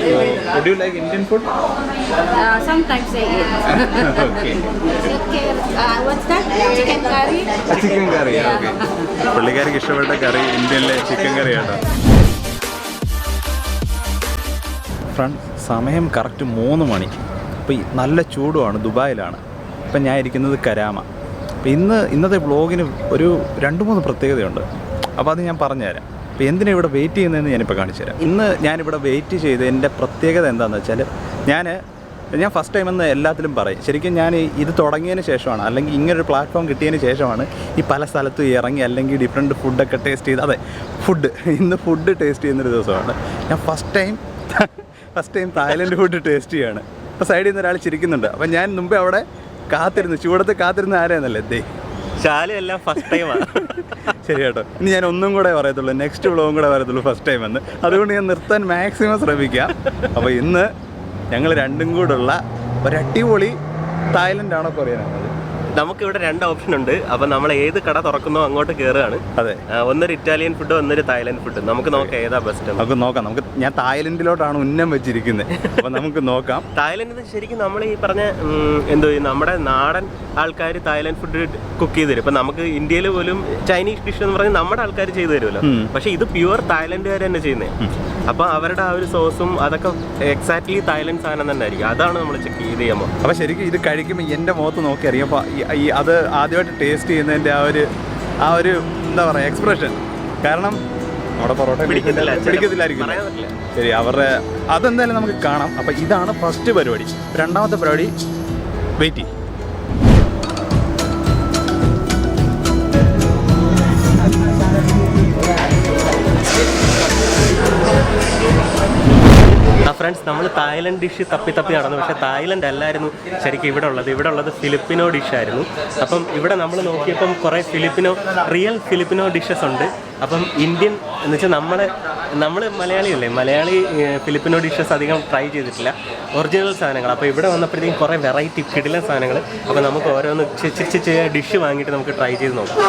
Would you like Indian food? Sometimes I eat. Okay. What's that? Chicken curry? Chicken curry, okay. പുള്ളിക്കാർക്ക് ഇഷ്ടപ്പെട്ട കറി ഇന്ത്യയിലെ chicken കറിയാണ്. Front, സമയം correct 3 മണി. അപ്പോൾ നല്ല ചൂടുമാണ്, ദുബായിലാണ്. ഇപ്പം ഞാൻ ഇരിക്കുന്നത് കരാമ. അപ്പോൾ ഇന്നത്തെ വ്ളോഗിന് ഒരു 2-3 പ്രത്യേകതയുണ്ട്. അപ്പോൾ അത് ഞാൻ പറഞ്ഞുതരാം. അപ്പോൾ എന്തിനാണ് ഇവിടെ വെയിറ്റ് ചെയ്യുന്നതെന്ന് ഞാനിപ്പോൾ കാണിച്ചു തരാം. ഇന്ന് ഞാനിവിടെ വെയിറ്റ് ചെയ്ത് എൻ്റെ പ്രത്യേകത എന്താണെന്ന് വെച്ചാൽ ഞാൻ ഫസ്റ്റ് ടൈം എന്ന് എല്ലാത്തിലും പറയും. ശരിക്കും ഞാൻ ഇത് തുടങ്ങിയതിന് ശേഷമാണ്, അല്ലെങ്കിൽ ഇങ്ങനൊരു പ്ലാറ്റ്ഫോം കിട്ടിയതിന് ശേഷമാണ് ഈ പല സ്ഥലത്തും ഇറങ്ങി അല്ലെങ്കിൽ ഡിഫറെൻറ്റ് ഫുഡൊക്കെ ടേസ്റ്റ് ചെയ്ത്. അതെ, ഇന്ന് ഫുഡ് ടേസ്റ്റ് ചെയ്യുന്നൊരു ദിവസമാണ്. ഞാൻ first time Thailand food taste ചെയ്യാണ്. അപ്പോൾ സൈഡിൽ നിന്ന് ഒരാൾ ചിരിക്കുന്നുണ്ട്. അപ്പോൾ ഞാൻ മുമ്പേ അവിടെ ചൂടത്ത് കാത്തിരുന്ന് ആരാന്നല്ലേ ശാലയെല്ലാം ഫസ്റ്റ് ടൈമാണ്. ശരി കേട്ടോ, ഇനി ഞാൻ ഒന്നും കൂടെ പറയത്തുള്ളൂ, നെക്സ്റ്റ് വ്ളോഗും കൂടെ പറയത്തുള്ളൂ ഫസ്റ്റ് ടൈം എന്ന്. അതുകൊണ്ട് ഞാൻ നിർത്താൻ മാക്സിമം ശ്രമിക്കാം. അപ്പോൾ ഇന്ന് ഞങ്ങൾ രണ്ടും കൂടുള്ള ഒരു അടിപൊളി തായ്ലൻഡാണോ കൊറിയനാണത്? നമുക്കിവിടെ 2 ഓപ്ഷൻ ഉണ്ട്. അപ്പോൾ നമ്മൾ ഏത് കട തുറക്കുന്നോ അങ്ങോട്ട് കയറുകയാണ്. അതെ, ഒന്നൊരു ഇറ്റാലിയൻ ഫുഡ്, ഒന്നൊരു തായ്ലൻഡ് ഫുഡ്. നമുക്ക് നോക്കാം ഏതാ ബെസ്റ്റ്. നമുക്ക് നോക്കാം. ഞാൻ തായ്ലൻഡിലോട്ടാണ് ഉന്നം വെച്ചിരിക്കുന്നത്. അപ്പോൾ നമുക്ക് നോക്കാം. തായ്ലൻഡിൽ ശരിക്കും നമ്മൾ ഈ പറഞ്ഞ നമ്മുടെ നാടൻ ആൾക്കാർ തായ്ലൻഡ് ഫുഡ് കുക്ക് ചെയ്ത് തരും. ഇപ്പം നമുക്ക് ഇന്ത്യയിൽ പോലും ചൈനീസ് ഡിഷ് എന്ന് പറഞ്ഞാൽ നമ്മുടെ ആൾക്കാർ ചെയ്തു തരുമല്ലോ. പക്ഷേ ഇത് പ്യുവർ തായ്ലൻഡുകാർ തന്നെ ചെയ്യുന്നത്. അപ്പോൾ അവരുടെ ആ ഒരു സോസും അതൊക്കെ എക്സാക്ട്ലി തായ്ലൻഡ് സാധനം തന്നെ ആയിരിക്കും. അതാണ് നമ്മൾ ചെക്ക് ചെയ്ത് ചെയ്യുമ്പോൾ. അപ്പോൾ ശരിക്കും ഇത് കഴിക്കുമ്പോൾ എൻ്റെ മുഖത്ത് നോക്കി അറിയാം. അപ്പോൾ അത് ആദ്യമായിട്ട് ടേസ്റ്റ് ചെയ്യുന്നതിൻ്റെ ആ ഒരു എന്താ പറയുക എക്സ്പ്രഷൻ. കാരണം നമ്മുടെ പൊറോട്ട പിടിക്കത്തില്ലായിരിക്കും. ശരി, അവരുടെ അതെന്തായാലും നമുക്ക് കാണാം. അപ്പോൾ ഇതാണ് ഫസ്റ്റ് പരിപാടി. രണ്ടാമത്തെ പരിപാടി വെയിറ്റ് ചെയ്യും. ഫ്രണ്ട്സ്, നമ്മൾ തായ്ലൻഡ് ഡിഷ് തപ്പി നടന്നു. പക്ഷേ തായ്ലൻഡ് അല്ലായിരുന്നു ശരിക്കും ഇവിടെ ഉള്ളത് ഫിലിപ്പിനോ ഡിഷായിരുന്നു. അപ്പം ഇവിടെ നമ്മൾ നോക്കിയപ്പം കുറേ റിയൽ ഫിലിപ്പിനോ ഡിഷസ് ഉണ്ട്. അപ്പം ഇന്ത്യൻ എന്ന് വെച്ചാൽ നമ്മൾ മലയാളിയല്ലേ, മലയാളി ഫിലിപ്പിനോ ഡിഷസ് അധികം ട്രൈ ചെയ്തിട്ടില്ല, ഒറിജിനൽ സാധനങ്ങൾ. അപ്പോൾ ഇവിടെ വന്നപ്പോഴത്തേക്കും കുറേ വെറൈറ്റി കിടിലൻ സാധനങ്ങൾ. അപ്പോൾ നമുക്ക് ഓരോന്ന് ഡിഷ് വാങ്ങിയിട്ട് നമുക്ക് ട്രൈ ചെയ്ത് നോക്കാം.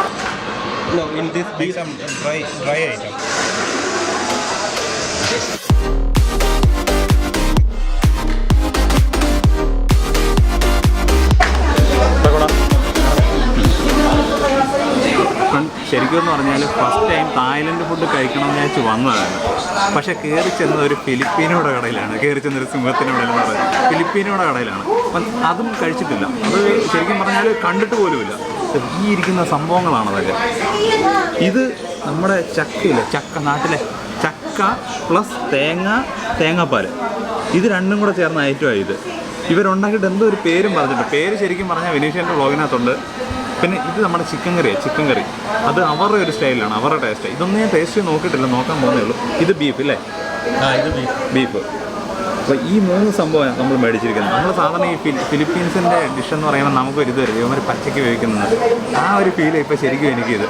ശരിക്കും എന്ന് പറഞ്ഞാൽ ഫസ്റ്റ് ടൈം തായ്ലൻഡ് ഫുഡ് കഴിക്കണമെന്ന് വിചാരിച്ച് വന്നതാണ്. പക്ഷേ കയറി ചെന്നത് ഒരു ഫിലിപ്പീനോയുടെ കടയിലാണ്. ഒരു സിംഹത്തിൻ്റെ കടയിൽ എന്ന് പറയുന്നത് ഫിലിപ്പീനോയുടെ കടയിലാണ്. അപ്പം അതും കഴിച്ചിട്ടില്ല. അത് ശരിക്കും പറഞ്ഞാൽ കണ്ടിട്ട് പോലുമില്ല. ഈ ഇരിക്കുന്ന സംഭവങ്ങളാണ് അതൊക്കെ. ഇത് നമ്മുടെ നാട്ടിലെ ചക്ക പ്ലസ് തേങ്ങാപ്പാൽ, ഇത് രണ്ടും കൂടെ ചേർന്ന ഐറ്റമാണ് ഇത്. ഇവരുണ്ടാക്കിയിട്ട് എന്തോ ഒരു പേരും പറഞ്ഞിട്ട്, പേര് ശരിക്കും പറഞ്ഞാൽ വിനീഷ്യൻ്റെ വ്ളോഗിനകത്തുണ്ട്. പിന്നെ ഇത് നമ്മുടെ ചിക്കൻ കറി, അത് അവരുടെ ഒരു സ്റ്റൈലാണ്, അവരുടെ ടേസ്റ്റ്. ഇതൊന്നും ഞാൻ ടേസ്റ്റ് നോക്കിയിട്ടില്ല, നോക്കാൻ പോകുന്നേ ഉള്ളൂ. ഇത് ബീഫ് അല്ലേ? ഇത് ബീഫ്. അപ്പോൾ ഈ 3 സംഭവമാണ് നമ്മൾ മേടിച്ചിരിക്കുന്നത്. നമ്മൾ സാധാരണ ഈ ഫിലിപ്പീൻസിൻ്റെ ഡിഷ് എന്ന് പറയുമ്പോൾ നമുക്കൊരു ഇത് വരും, ഇവന്മാർ പച്ചയ്ക്ക് ഉപയോഗിക്കുന്നത്. ആ ഒരു ഫീൽ ഇപ്പോൾ ശരിക്കും എനിക്കിത്.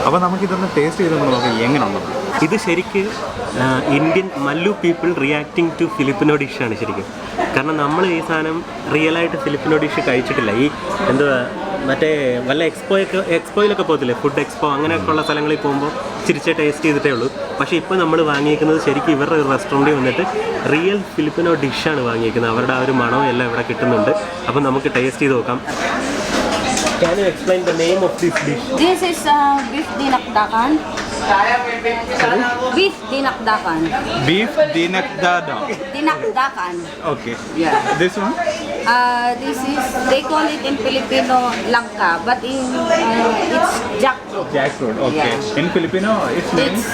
അപ്പോൾ നമുക്കിതൊന്ന് ടേസ്റ്റ് ചെയ്ത് നമ്മൾ നോക്കാം എങ്ങനെ ഉണ്ടെന്ന്. ഇത് ശരിക്കും Indian Mallu people reacting to Filipino ഡിഷാണ് ശരിക്കും. കാരണം നമ്മൾ ഈ സാധനം റിയലായിട്ട് ഫിലിപ്പിനോ ഡിഷ് കഴിച്ചിട്ടില്ല. ഈ മറ്റേ വല്ല എക്സ്പോയിലൊക്കെ പോകത്തില്ലേ, ഫുഡ് എക്സ്പോ അങ്ങനെയൊക്കെയുള്ള സ്ഥലങ്ങളിൽ പോകുമ്പോൾ ചിരിച്ച് ടേസ്റ്റ് ചെയ്തിട്ടേ ഉള്ളൂ. പക്ഷേ ഇപ്പോൾ നമ്മൾ വാങ്ങിയിരിക്കുന്നത് ശരിക്കും ഇവരുടെ ഒരു റെസ്റ്റോറൻറ്റിൽ വന്നിട്ട് റിയൽ ഫിലിപ്പിനോ ഡിഷാണ് വാങ്ങിയിരിക്കുന്നത്. അവരുടെ ആ ഒരു മണവും എല്ലാം ഇവിടെ കിട്ടുന്നുണ്ട്. അപ്പം നമുക്ക് ടേസ്റ്റ് ചെയ്ത് നോക്കാം. Can you explain the name of this dish? This is beef dinakdakan. Beef dinakdakan. Beef Dinakdakan. Okay. Yeah. This one? This is, they call it in Filipino langka, but it's jackfruit. Jackfruit. Okay. Yeah. In Filipino, its name? It's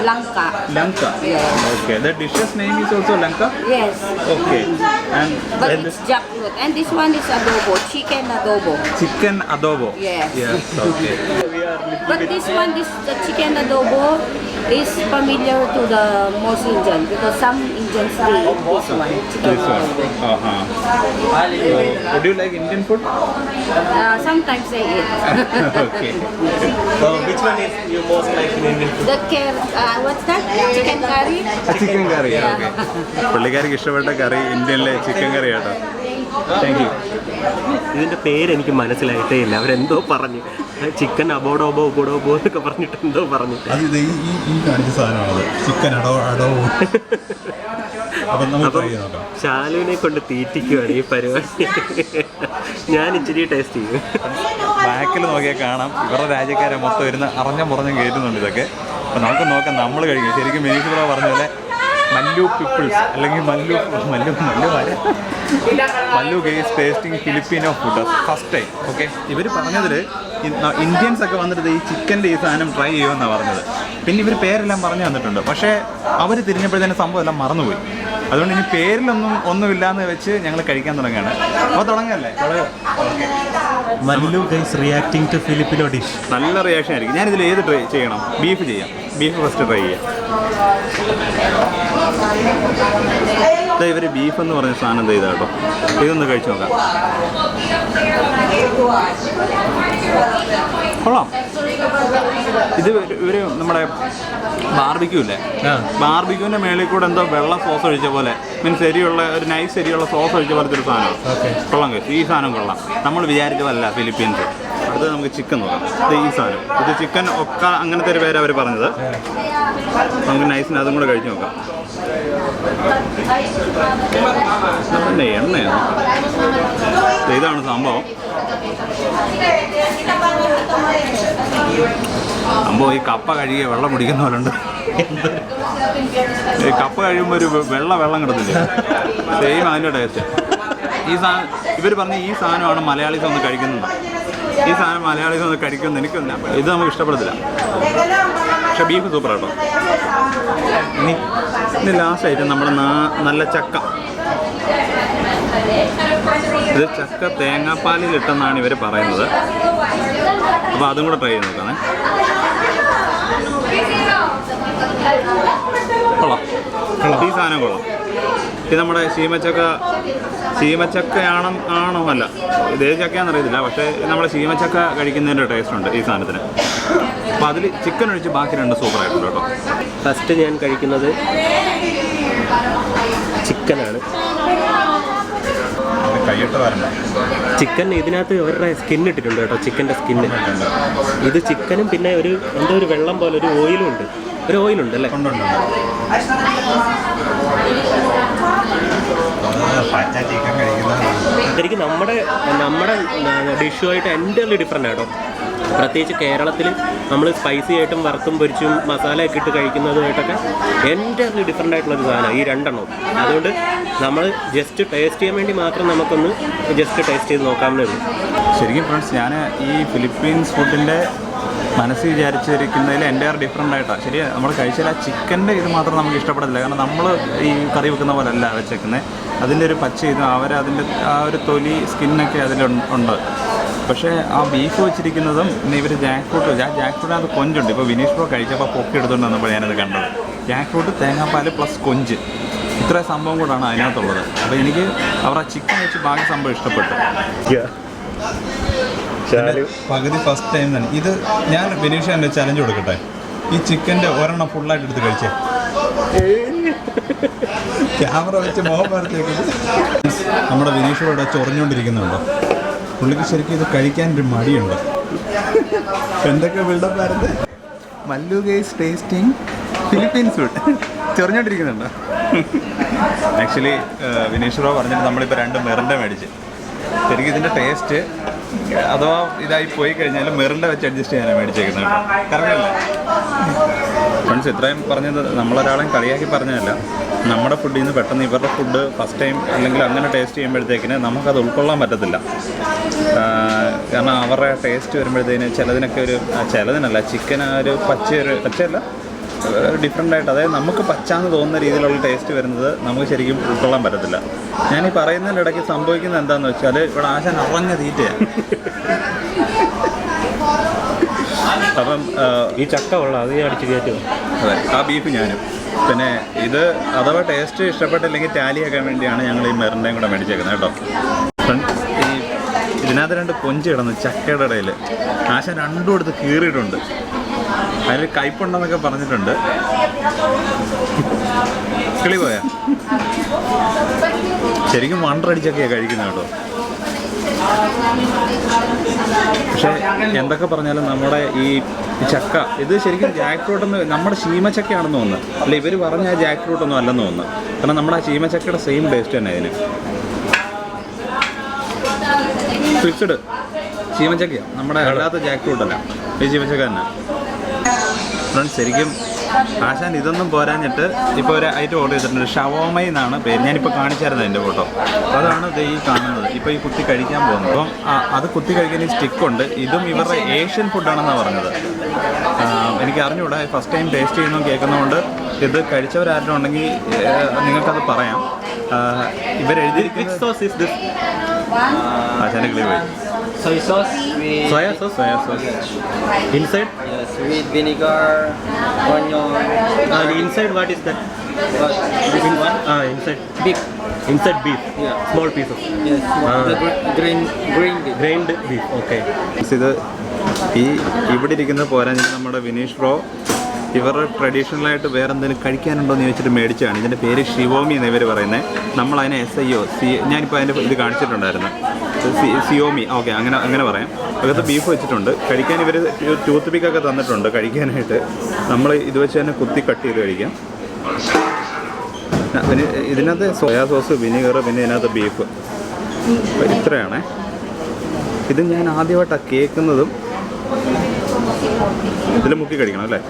langka. Langka. Yes. Okay. The dish's name is also langka? Yes. Okay. But it's jackfruit. And this one is adobo, chicken adobo. Chicken adobo. Yes. Yes. Okay. But the chicken adobo is familiar to the most Indian, because some Indians they eat this one, chicken adobo. Would you like Indian food? Sometimes I eat. Okay. So which one is you most like in Indian food? What's that? Chicken curry? Chicken curry. Okay. പുള്ളിക്കാർക്ക് ഇഷ്ടപ്പെട്ട കറി ഇന്ത്യനിലെ chicken കറി കേട്ടോ. Thank you. ഇതിൻ്റെ പേര് എനിക്ക് മനസ്സിലായിട്ടേ ഇല്ല. അവരെന്തോ പറഞ്ഞു, chicken അബോഡോബോ ഉബോഡോബോ എന്നൊക്കെ പറഞ്ഞിട്ട് എന്തോ പറഞ്ഞു. അത് ഈ കാണിച്ച സാധനമാണത്, ചിക്കൻ അടോ. അപ്പം ശാലുവിനെ കൊണ്ട് തീറ്റിക്കുവാണ് ഈ പരിപാടി. ഞാൻ ഇച്ചിരി ടേസ്റ്റ് ചെയ്യും. ബാക്കിൽ നോക്കിയാൽ കാണാം ഇവരുടെ രാജ്യക്കാരെ മൊത്തം ഇരുന്ന് അറിഞ്ഞും കയറ്റുന്നുണ്ട് ഇതൊക്കെ. അപ്പം നമുക്ക് നോക്കാം നമ്മൾ കഴിക്കും. ശരിക്കും മിനീഷ് ബ്രോ പറഞ്ഞ പോലെ മല്ലു പീപ്പിൾസ് അല്ലെങ്കിൽ Mallu guys tasting Filipino food first time. Okay, ഇവർ പറഞ്ഞതിൽ ഇന്ത്യൻസ് ഒക്കെ വന്നിട്ട് ഈ ചിക്കൻ്റെ ഈ സാധനം ട്രൈ ചെയ്യുമെന്നാണ് പറഞ്ഞത്. പിന്നെ ഇവർ പേരെല്ലാം പറഞ്ഞു തന്നിട്ടുണ്ട്. പക്ഷേ അവർ തിരിഞ്ഞപ്പോഴത്തേനും സംഭവം എല്ലാം മറന്നുപോയി. അതുകൊണ്ട് ഇനി ഒന്നുമില്ലാന്ന് വെച്ച് ഞങ്ങൾ കഴിക്കാൻ തുടങ്ങുകയാണ്. അപ്പോൾ തുടങ്ങല്ലേ? Mallu guys reacting to Filipino dish. നല്ല റിയാക്ഷൻ ആയിരിക്കും. ഞാനിതിൽ ഏത് ട്രൈ ചെയ്യണം? ബീഫ് ചെയ്യാം. ബീഫ് ഫസ്റ്റ് ട്രൈ ചെയ്യാം. ഇവർ ബീഫ് എന്ന് പറഞ്ഞ സാധനം എന്താ ഇതാ കേട്ടോ. ഇതൊന്ന് കഴിച്ചു നോക്കാം. കൊള്ളാം. ഇത് ഇവര് നമ്മുടെ ബാർബിക്യൂ ഇല്ലേ, ബാർബിക്യൂവിൻ്റെ മേളിൽ കൂടെ എന്തോ വെള്ള സോസ് ഒഴിച്ച പോലെ, മീൻസ് എരിയുള്ള ഒരു നൈസ് എരിയുള്ള സോസ് ഒഴിച്ച പോലത്തെ ഒരു സാധനമാണ്. കൊള്ളാം കഴിച്ചു. ഈ സാധനം കൊള്ളാം. നമ്മൾ വിചാരിച്ചതല്ല ഫിലിപ്പീൻസ്. അടുത്ത് നമുക്ക് ചിക്കൻ നോക്കാം. ഇത് ഈ സാധനം, ഇത് ചിക്കൻ ഒക്ക അങ്ങനത്തെ ഒരു പേര് അവർ പറഞ്ഞത്. നമുക്ക് നൈസിന് അതും കൂടെ കഴിച്ചു നോക്കാം. പിന്നെ എണ്ണയാണ് ഇതാണ് സംഭവം. ഈ കപ്പ കഴുകിയ വെള്ളം കുടിക്കുന്ന പോലെ ഉണ്ട്. ഈ കപ്പ കഴിയുമ്പോൾ ഒരു വെള്ളം കിടന്നില്ല. സെയിം അതിൻ്റെ ടേസ്റ്റ്. ഈ സാധനം ഇവർ പറഞ്ഞ ഈ സാധനമാണ് മലയാളീസ് ഒന്ന് കഴിക്കുന്നുണ്ട്. ഈ സാധനം മലയാളീസ് ഒന്ന് കഴിക്കുന്നത് എനിക്കൊന്നും ഇത് നമുക്ക് ഇഷ്ടപ്പെടത്തില്ല. പക്ഷെ ബീഫ് സൂപ്പർ കേട്ടോ. ഇനി ലാസ്റ്റ് ആയിട്ട് നമ്മുടെ നല്ല ചക്ക. ഇത് ചക്ക തേങ്ങാപ്പാലിലിട്ടെന്നാണ് ഇവർ പറയുന്നത്. അപ്പോൾ അതും കൂടെ ട്രൈ ചെയ്ത് നോക്കാമേ. കൊള്ളാം. ഈ സാധനം കൊള്ളാം. ഇത് നമ്മുടെ ശീമച്ചക്കയാണോ അല്ല, ഇതേ ചക്കയാണെന്ന് അറിയത്തില്ല. പക്ഷേ നമ്മുടെ ശീമച്ചക്ക കഴിക്കുന്നതിൻ്റെ ടേസ്റ്റ് ഉണ്ട് ഈ സാധനത്തിന്. അപ്പോൾ അതിൽ ചിക്കൻ ഒഴിച്ച് ബാക്കി രണ്ട് സൂപ്പറായിട്ടുണ്ട് കേട്ടോ. ഫസ്റ്റ് ഞാൻ കഴിക്കുന്നത് ചിക്കനാണ്. കൈയിട്ട് വരണ്ട. ചിക്കൻ ഇതിനകത്ത് അവരുടെ സ്കിൻ ഇട്ടിട്ടുണ്ട് കേട്ടോ, ചിക്കൻ്റെ സ്കിന്ന്. ഇത് ചിക്കനും പിന്നെ എന്തോ ഒരു വെള്ളം പോലെ ഒരു ഓയിലുണ്ട്. ഒരു ഓയിലുണ്ട് അല്ലേ? ശരിക്കും നമ്മുടെ ഡിഷുമായിട്ട് എൻ്റർലി ഡിഫറെൻ്റ് ആട്ടോ. പ്രത്യേകിച്ച് കേരളത്തിൽ നമ്മൾ സ്പൈസി ആയിട്ടും വറുത്തും പൊരിച്ചും മസാലയൊക്കെ ഇട്ട് കഴിക്കുന്നതുമായിട്ടൊക്കെ എൻ്റർലി ഡിഫറെൻ്റ് ആയിട്ടുള്ളൊരു സാധനമാണ് ഈ രണ്ടെണ്ണവും. അതുകൊണ്ട് നമ്മൾ ജസ്റ്റ് ടേസ്റ്റ് ചെയ്യാൻ വേണ്ടി മാത്രം നമുക്കൊന്ന് ജസ്റ്റ് ടേസ്റ്റ് ചെയ്ത് നോക്കാമെന്നേ ഉള്ളൂ. ശരിക്കും ഫ്രണ്ട്സ്, ഞാൻ ഈ ഫിലിപ്പീൻസ് ഫുഡിൻ്റെ മനസ്സിൽ വിചാരിച്ചിരിക്കുന്നതിൽ എൻ്റെ ഡിഫറെൻ്റ് ആയിട്ടാണ്. ശരി, നമ്മൾ കഴിച്ചാൽ ആ ചിക്കൻ്റെ ഇത് മാത്രം നമുക്ക് ഇഷ്ടപ്പെടത്തില്ല. കാരണം നമ്മൾ ഈ കറി വെക്കുന്ന പോലെ അല്ല വെച്ചേക്കുന്നത്. അതിൻ്റെ ഒരു പച്ച ഇത് അവരതിൻ്റെ ആ ഒരു തൊലി സ്കിന്നൊക്കെ അതിലുണ്ട്. പക്ഷേ ആ ബീഫ് വെച്ചിരിക്കുന്നതും പിന്നെ ഇവർ ജാക്ക് ഫ്രൂട്ടിനകത്ത് കൊഞ്ചുണ്ട്. ഇപ്പോൾ വിനീഷ് ബ്രോ കഴിച്ചപ്പോൾ പൊക്കി എടുത്തുകൊണ്ട് വന്നപ്പോൾ ഞാനത് കണ്ടത്. ജാക്ക് ഫ്രൂട്ട്, തേങ്ങാപ്പാൽ പ്ലസ് കൊഞ്ച്, ഇത്ര സംഭവം കൂടാണ് അതിനകത്തുള്ളത്. അപ്പോൾ എനിക്ക് അവരുടെ ചിക്കൻ വെച്ച് ബാക്കി സംഭവം ഇഷ്ടപ്പെട്ടു. പകുതി ഫസ്റ്റ് ടൈം തന്നെ ഇത്. ഞാൻ വിനീഷ് എൻ്റെ ചലഞ്ച് കൊടുക്കട്ടെ, ഈ ചിക്കൻ്റെ ഒരെണ്ണം ഫുള്ളായിട്ട് എടുത്ത് കഴിച്ചേ. ക്യാമറ വെച്ച് മുഖം വരച്ചേക്കുന്നത് നമ്മുടെ വിനീഷ് ഇവിടെ ചൊറിഞ്ഞുകൊണ്ടിരിക്കുന്നുണ്ടോ? പുള്ളിക്ക് ശരിക്കും ഇത് കഴിക്കാനൊരു മടിയുണ്ട്. എന്തൊക്കെ ബിൽഡപ്പായിരുന്നു. Mallu guys tasting Philippines food. ചൊറിഞ്ഞോണ്ടിരിക്കുന്നുണ്ടോ? ആക്ച്വലി വിനീഷ് ബ്രോ പറഞ്ഞിട്ട് നമ്മളിപ്പോൾ 2 മെറിൻഡ മേടിച്ച്. ശരിക്കും ഇതിൻ്റെ ടേസ്റ്റ് അഥവാ ഇതായി പോയി കഴിഞ്ഞാൽ മെറിൻഡ വെച്ച് അഡ്ജസ്റ്റ് ചെയ്യാനാണ് മേടിച്ചേക്കുന്നത് കേട്ടോ. കറക്റ്റല്ലേ ഫ്രണ്ട്സ്? ഇത്രയും പറഞ്ഞത് നമ്മളൊരാളെയും കളിയാക്കി പറഞ്ഞതല്ല. നമ്മുടെ ഫുഡിൽ നിന്ന് പെട്ടെന്ന് ഇവരുടെ ഫുഡ് ഫസ്റ്റ് ടൈം അല്ലെങ്കിൽ അങ്ങനെ ടേസ്റ്റ് ചെയ്യുമ്പോഴത്തേക്കിന് നമുക്കത് ഉൾക്കൊള്ളാൻ പറ്റത്തില്ല. കാരണം അവരുടെ ടേസ്റ്റ് വരുമ്പോഴത്തേന് ചിലതിനല്ല ചിക്കൻ ആ ഒരു പച്ചയല്ല ഡിഫറെൻ്റ് ആയിട്ട്, അതായത് നമുക്ക് പച്ചാന്ന് തോന്നുന്ന രീതിയിലുള്ള ടേസ്റ്റ് വരുന്നത് നമുക്ക് ശരിക്കും ഉൾക്കൊള്ളാൻ പറ്റത്തില്ല. ഞാനീ പറയുന്നതിൻ്റെ ഇടയ്ക്ക് സംഭവിക്കുന്നത് എന്താണെന്ന് വെച്ചാൽ ഇവിടെ ആശാൻ അറിഞ്ഞ തീറ്റയാണ്. അപ്പം ഈ ചക്ക കൊള്ളാം, അത് ഞാൻ അടിച്ച് കയറ്റുമോ? അതെ, ആ ബീഫ് ഞാനും. പിന്നെ ഇത് അഥവാ ടേസ്റ്റ് ഇഷ്ടപ്പെട്ടില്ലെങ്കിൽ ടാലിയാക്കാൻ വേണ്ടിയാണ് ഞങ്ങൾ ഈ മെറിൻ്റെയും കൂടെ മേടിച്ചേക്കുന്നത് കേട്ടോ. ഈ ഇതിനകത്ത് 2 കൊഞ്ച് കിടന്ന് ചക്കയുടെ ഇടയിൽ ആശാൻ രണ്ടും എടുത്ത് കീറിയിട്ടുണ്ട്. അതിൽ കയ്പുണ്ടെന്നൊക്കെ പറഞ്ഞിട്ടുണ്ട്. കിളി പോയാ ശരിക്കും വണ്ടടിച്ചൊക്കെയാണ് കഴിക്കുന്നത് കേട്ടോ. പക്ഷേ എന്തൊക്കെ പറഞ്ഞാലും നമ്മുടെ ഈ ചക്ക ഇത് ശരിക്കും ജാക്ക് ഫ്രൂട്ട് എന്ന് നമ്മുടെ ശീമച്ചക്കയാണെന്ന് തോന്നുന്നു. അല്ല, ഇവർ പറഞ്ഞ ജാക്ക് ഫ്രൂട്ട് ഒന്നും അല്ലെന്ന് തോന്നുന്നു. കാരണം നമ്മുടെ ആ ശീമച്ചക്കയുടെ സെയിം ടേസ്റ്റ് തന്നെ ഇതിന്. ഫിക്സ്ഡ് ശീമച്ചക്കയാണ്, നമ്മുടെ അല്ലാത്ത ജാക്ക് ഫ്രൂട്ട് അല്ല, ഈ ശീമച്ചക്ക തന്നെ. ഫ്രണ്ട്സ്, ശരിക്കും ആശാൻ ഇതൊന്നും പോരാഞ്ഞിട്ട് ഇപ്പോൾ ഒരു ഐറ്റം ഓർഡർ ചെയ്തിട്ടുണ്ട്. ഷവോമൈ എന്നാണ് പേര്. ഞാനിപ്പോൾ കാണിച്ചായിരുന്നു അതിൻ്റെ ഫോട്ടോ. അതാണ് ഇത് ഈ കാണുന്നത്. ഇപ്പോൾ ഈ കുത്തി കഴിക്കാൻ പോകുന്നത്. അപ്പം അത് കുത്തി കഴിക്കാൻ ഈ സ്റ്റിക്കുണ്ട്. ഇതും ഇവരുടെ ഏഷ്യൻ ഫുഡാണെന്നാണ് പറഞ്ഞത്. എനിക്ക് അറിഞ്ഞുകൂടാ, ഫസ്റ്റ് ടൈം ടേസ്റ്റ് ചെയ്യുന്നു കേൾക്കുന്നതുകൊണ്ട് ഇത് കഴിച്ചവരാരും ഉണ്ടെങ്കിൽ നിങ്ങൾക്കത് പറയാം. ഇവരെഴുതിയിരിക്കുന്നത് ആശാൻ്റെ കിളി പോയി. Soy sauce with soya sauce Inside? yes, with vinegar, onion, Inside what is that? what, this one, Inside. beef. Inside beef. Yeah. Small pieces. Yes, the green beef. Grained beef. Okay. ഇത് ഇവിടെ ഇരിക്കുന്ന പോരാഞ്ഞിട്ട് നമ്മുടെ Vineesh bro ഇവരുടെ ട്രഡീഷണലായിട്ട് വേറെ എന്തെങ്കിലും കഴിക്കാനുണ്ടോ എന്ന് ചോദിച്ചിട്ട് മേടിച്ചാണ്. ഇതിൻ്റെ പേര് ഷിവോമി എന്ന് ഇവർ പറയുന്നത്. നമ്മളതിനെ SIO ഞാനിപ്പോൾ അതിൻ്റെ ഇത് കാണിച്ചിട്ടുണ്ടായിരുന്നു. സിയോമി, ഓക്കെ, അങ്ങനെ പറയാം. അകത്ത് ബീഫ് വെച്ചിട്ടുണ്ട്. കഴിക്കാൻ ഇവർ ടൂത്ത് പിക്കൊക്കെ തന്നിട്ടുണ്ട് കഴിക്കാനായിട്ട്. നമ്മൾ ഇത് വെച്ച് തന്നെ കുത്തി കട്ട് ചെയ്ത് കഴിക്കാം. പിന്നെ ഇതിനകത്ത് സോയാ സോസ്, വിനീഗർ, പിന്നെ ഇതിനകത്ത് ബീഫ്. ഇത്രയാണേ. ഇത് ഞാൻ ആദ്യമായിട്ടാണ് കേൾക്കുന്നതും. ഇതിൽ മുക്കി കഴിക്കണം അല്ലേ?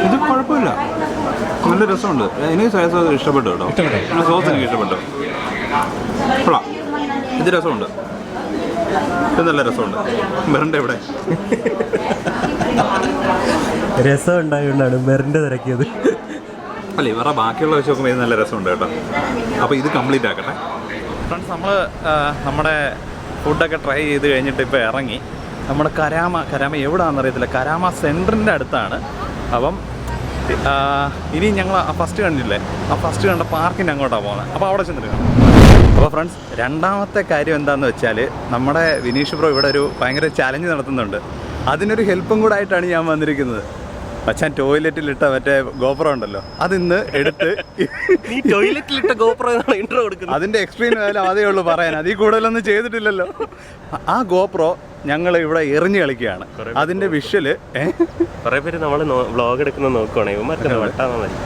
ഇത് കുഴപ്പമില്ല, നല്ല രസമുണ്ട്. എനിക്ക് സോയാ സോസ് ഇഷ്ടപ്പെട്ടു കേട്ടോ. സോസ് എനിക്ക് ഇഷ്ടപ്പെട്ടു. കൊള്ളാം, ഇത് രസമുണ്ട്. ഇത് നല്ല രസമുണ്ട്. വരണ്ട ഇവിടെ രസം ഉണ്ടായതുകൊണ്ടാണ് മെറിൻ്റെ തിരക്കിയത്. അല്ല, ഇവരുടെ ബാക്കിയുള്ള വെച്ച് നോക്കുമ്പോൾ ഇത് നല്ല രസമുണ്ട് കേട്ടോ. അപ്പോൾ ഇത് കംപ്ലീറ്റ് ആക്കട്ടെ. ഫ്രണ്ട്സ്, നമ്മൾ നമ്മുടെ ഫുഡൊക്കെ ട്രൈ ചെയ്ത് കഴിഞ്ഞിട്ട് ഇപ്പോൾ ഇറങ്ങി. നമ്മുടെ കരാമ എവിടെയാണെന്ന് അറിയത്തില്ല. കരാമ സെൻറ്ററിൻ്റെ അടുത്താണ്. അപ്പം ഇനി ഞങ്ങൾ ഫസ്റ്റ് കണ്ടില്ലേ, ആ ഫസ്റ്റ് കണ്ട പാർക്കിൻ്റെ അങ്ങോട്ടാണ് പോകുന്നത്. അപ്പോൾ അവിടെ ചെന്നിട്ട് കാണാം. അപ്പോൾ ഫ്രണ്ട്സ്, രണ്ടാമത്തെ കാര്യം എന്താണെന്ന് വെച്ചാൽ നമ്മുടെ വിനീഷ് ബ്രോ ഇവിടെ ഒരു ഭയങ്കര ചലഞ്ച് നടത്തുന്നുണ്ട്. അതിനൊരു ഹെൽപ്പും കൂടെ ആയിട്ടാണ് ഞാൻ വന്നിരിക്കുന്നത്. അച്ഛൻ ടോയ്ലറ്റിലിട്ട മറ്റേ GoPro ഉണ്ടല്ലോ, അതിന്ന് എടുത്ത് ടോയ്ലറ്റിലിട്ട GoPro ഇൻട്രോ കൊടുക്കുന്നത്. അതിൻ്റെ എക്സ്ട്രീം ആയാലും അതേ ഉള്ളൂ പറയാൻ. അതിൽ കൂടുതലൊന്നും ചെയ്തിട്ടില്ലല്ലോ. ആ GoPro ഞങ്ങൾ ഇവിടെ എറിഞ്ഞ് കളിക്കുകയാണ്. അതിൻ്റെ വിഷ്വല് കുറേ പേര് നമ്മൾ വ്ളോഗ് എടുക്കുന്ന നോക്കുവാണെങ്കിൽ മറ്റേ വട്ടാന്ന് മതി.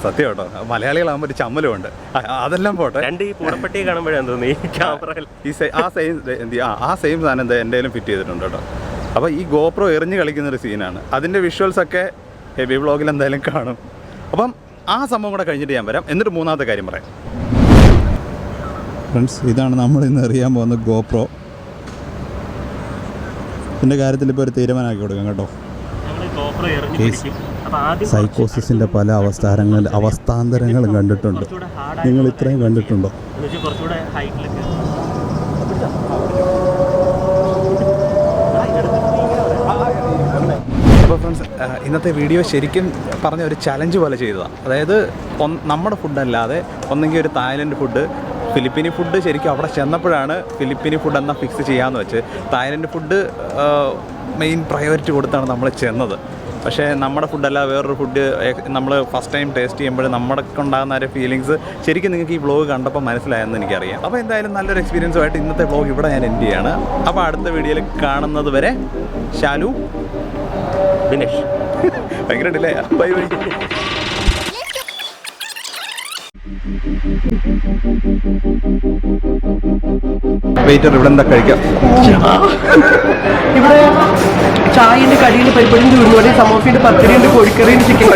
സത്യം കേട്ടോ, മലയാളികളാകുമ്പോൾ ഒരു ചമ്മലുമുണ്ട്. അതെല്ലാം പോട്ടെ. രണ്ട് ഈ പൂടപ്പെട്ടിയെ കാണുമ്പോഴാണ് തോന്നി ക്യാമറയിൽ ആ സെയിം സാധനം എന്താ എൻ്റെ കയ്യിലും ഫിറ്റ് ചെയ്തിട്ടുണ്ട് കേട്ടോ. അപ്പോൾ ഈ GoPro എറിഞ്ഞ് കളിക്കുന്നൊരു സീനാണ്. അതിൻ്റെ വിഷ്വൽസൊക്കെ ഹെവി വ്ളോഗിൽ എന്തായാലും കാണും. അപ്പം ആ സംഭവം കൂടെ കഴിഞ്ഞിട്ട് ഞാൻ വരാം. എന്നിട്ട് മൂന്നാമത്തെ കാര്യം പറയാം. ഫ്രണ്ട്സ്, ഇതാണ് നമ്മൾ ഇന്ന് എറിയാൻ പോകുന്ന GoPro. ഇതിൻ്റെ കാര്യത്തിൽ ഇപ്പോൾ ഒരു തീരുമാനമാക്കി കൊടുക്കാം കേട്ടോ. സൈക്കോസിൻ്റെ പല അവസ്ഥാന്തരങ്ങളും കണ്ടിട്ടുണ്ട്. നിങ്ങൾ ഇത്രയും കണ്ടിട്ടുണ്ടോ? അപ്പോൾ ഫ്രണ്ട്സ്, ഇന്നത്തെ വീഡിയോ ശരിക്കും പറഞ്ഞ ഒരു ചലഞ്ച് പോലെ ചെയ്തതാണ്. അതായത് നമ്മുടെ ഫുഡല്ലാതെ ഒന്നെങ്കിൽ ഒരു തായ്ലൻഡ് ഫുഡ്, ഫിലിപ്പീനി ഫുഡ്. ശരിക്കും അവിടെ ചെന്നപ്പോഴാണ് ഫിലിപ്പീനി ഫുഡ് എന്നാൽ ഫിക്സ് ചെയ്യാമെന്ന് വെച്ച്. തായ്ലൻഡ് ഫുഡ് മെയിൻ പ്രയോറിറ്റി കൊടുത്താണ് നമ്മൾ ചെന്നത്. പക്ഷേ നമ്മുടെ ഫുഡല്ല, വേറൊരു ഫുഡ് നമ്മൾ ഫസ്റ്റ് ടൈം ടേസ്റ്റ് ചെയ്യുമ്പോൾ നമ്മൾക്ക് ഉണ്ടാകുന്ന ഒരു ഫീലിങ്സ് ശരിക്കും നിങ്ങൾക്ക് ഈ വ്ളോഗ് കണ്ടപ്പോൾ മനസ്സിലായെന്ന് എനിക്കറിയാം. അപ്പോൾ എന്തായാലും നല്ലൊരു എക്സ്പീരിയൻസുമായിട്ട് ഇന്നത്തെ വ്ളോഗ് ഇവിടെ ഞാൻ എൻഡ് ചെയ്യാണ്. അപ്പോൾ അടുത്ത വീഡിയോയിൽ കാണുന്നത് വരെ ശാലു, വിനേഷ്. ഭയങ്കര ഡിലേ. Bye bye. വെയിറ്റർ, ഇവിടെ എന്താ കഴിക്കാം? ഇവിടെ ചായന്റെ കടിയുണ്ട്, പരിപ്പടിന്റെ ഉരുളി, സമോസയുണ്ട്, പച്ചരിയുണ്ട്, കോഴിക്കറിയുണ്ട്, ചിക്കൻ.